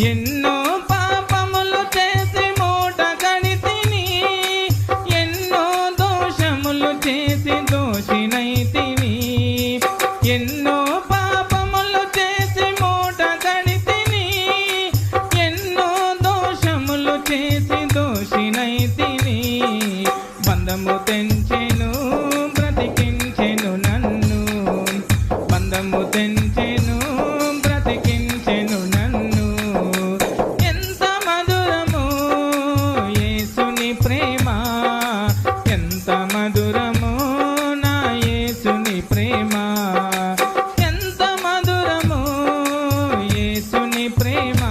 ఎన్నో పాపములు చేసి మూట కడితిని, ఎన్నో దోషములు చేసి దోషినైతిని. ఎన్నో పాపములు చేసి మూట కడితిని, ఎన్నో దోషములు చేసి దోషినైతిని. బంధము తెంచెను బ్రతికించెను నన్ను, బంధము తెంచెను బ్రతికించెను నన్ను. ఎంత మధురము యేసుని ప్రేమ, ఎంత మధురము నా యేసుని ప్రేమ, ఎంత మధురము యేసుని ప్రేమ.